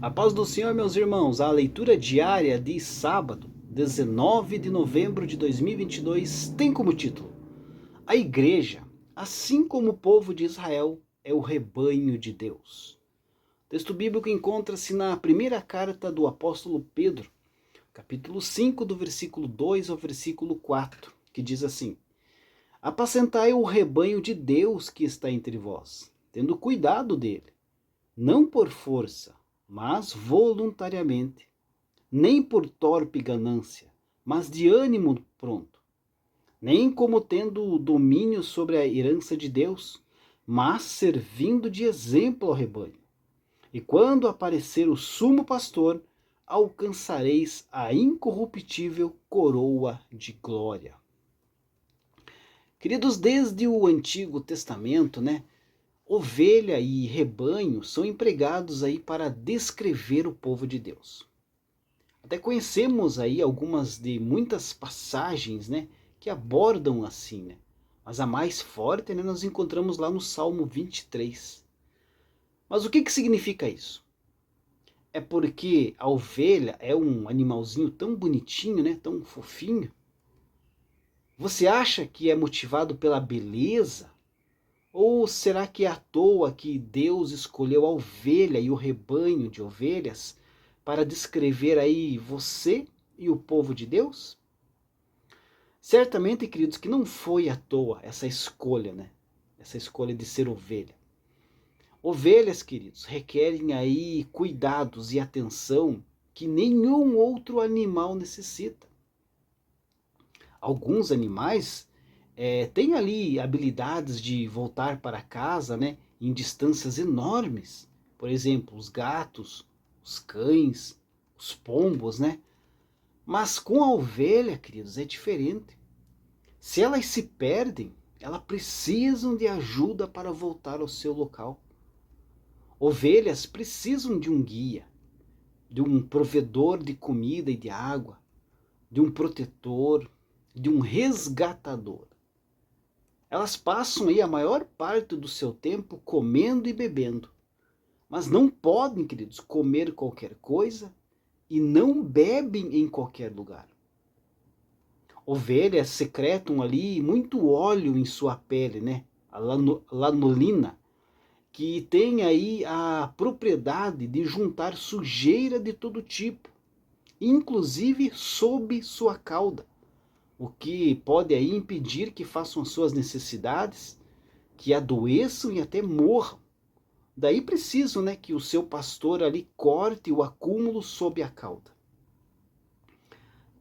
A paz do Senhor, meus irmãos. A leitura diária de sábado, 19 de novembro de 2022, tem como título: A Igreja, assim como o povo de Israel, é o rebanho de Deus. O texto bíblico encontra-se na primeira carta do apóstolo Pedro, capítulo 5, do versículo 2 ao versículo 4, que diz assim: Apacentai o rebanho de Deus que está entre vós, tendo cuidado dele, não por força, mas voluntariamente, nem por torpe ganância, mas de ânimo pronto, nem como tendo domínio sobre a herança de Deus, mas servindo de exemplo ao rebanho. E quando aparecer o sumo pastor, alcançareis a incorruptível coroa de glória. Queridos, desde o Antigo Testamento, ovelha e rebanho são empregados aí para descrever o povo de Deus. Até conhecemos aí algumas de muitas passagens, que abordam assim, Mas a mais forte, nós encontramos lá no Salmo 23. Mas o que significa isso? É porque a ovelha é um animalzinho tão bonitinho, tão fofinho. Você acha que é motivado pela beleza? Ou será que é à toa que Deus escolheu a ovelha e o rebanho de ovelhas para descrever aí você e o povo de Deus? Certamente, queridos, que não foi à toa essa escolha, Essa escolha de ser ovelha. Ovelhas, queridos, requerem aí cuidados e atenção que nenhum outro animal necessita. Alguns animais têm ali habilidades de voltar para casa, em distâncias enormes. Por exemplo, os gatos, os cães, os pombos, Mas com a ovelha, queridos, é diferente. Se elas se perdem, elas precisam de ajuda para voltar ao seu local. Ovelhas precisam de um guia, de um provedor de comida e de água, de um protetor, de um resgatador. Elas passam aí a maior parte do seu tempo comendo e bebendo, mas não podem, queridos, comer qualquer coisa e não bebem em qualquer lugar. Ovelhas secretam ali muito óleo em sua pele, a lanolina, que tem aí a propriedade de juntar sujeira de todo tipo, inclusive sob sua cauda, o que pode aí impedir que façam as suas necessidades, que adoeçam e até morram. Daí preciso, que o seu pastor ali corte o acúmulo sob a cauda.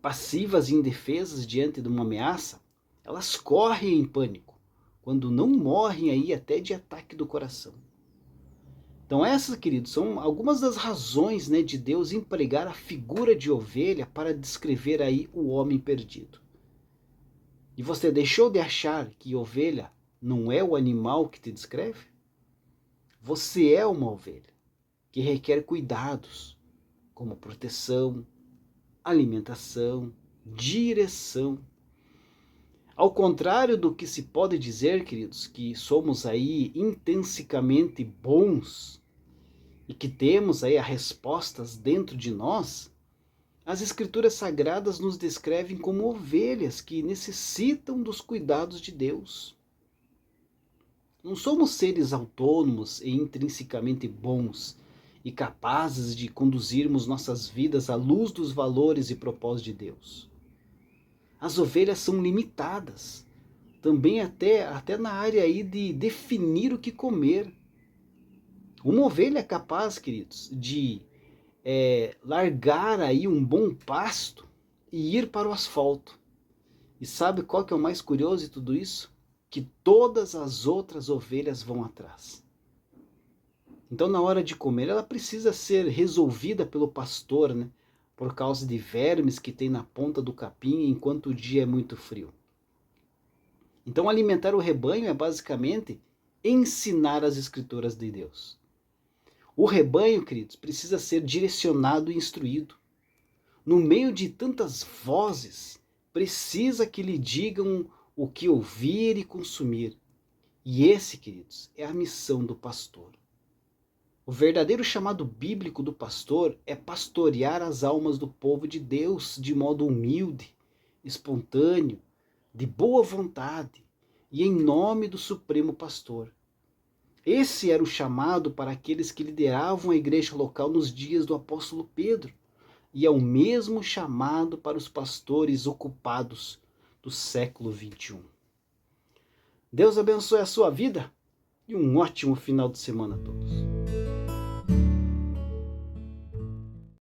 Passivas e indefesas diante de uma ameaça, elas correm em pânico, quando não morrem aí até de ataque do coração. Então essas, queridos, são algumas das razões, de Deus empregar a figura de ovelha para descrever aí o homem perdido. E você deixou de achar que ovelha não é o animal que te descreve? Você é uma ovelha que requer cuidados, como proteção, alimentação, direção. Ao contrário do que se pode dizer, queridos, que somos aí intrinsecamente bons e que temos aí as respostas dentro de nós, as escrituras sagradas nos descrevem como ovelhas que necessitam dos cuidados de Deus. Não somos seres autônomos e intrinsecamente bons e capazes de conduzirmos nossas vidas à luz dos valores e propósitos de Deus. As ovelhas são limitadas, também até na área aí de definir o que comer. Uma ovelha é capaz, queridos, de largar aí um bom pasto e ir para o asfalto. E sabe qual que é o mais curioso de tudo isso? Que todas as outras ovelhas vão atrás. Então, na hora de comer, ela precisa ser resolvida pelo pastor, por causa de vermes que tem na ponta do capim enquanto o dia é muito frio. Então, alimentar o rebanho é basicamente ensinar as escrituras de Deus. O rebanho, queridos, precisa ser direcionado e instruído. No meio de tantas vozes, precisa que lhe digam o que ouvir e consumir. E esse, queridos, é a missão do pastor. O verdadeiro chamado bíblico do pastor é pastorear as almas do povo de Deus de modo humilde, espontâneo, de boa vontade e em nome do Supremo Pastor. Esse era o chamado para aqueles que lideravam a igreja local nos dias do apóstolo Pedro, e é o mesmo chamado para os pastores ocupados do século 21. Deus abençoe a sua vida e um ótimo final de semana a todos.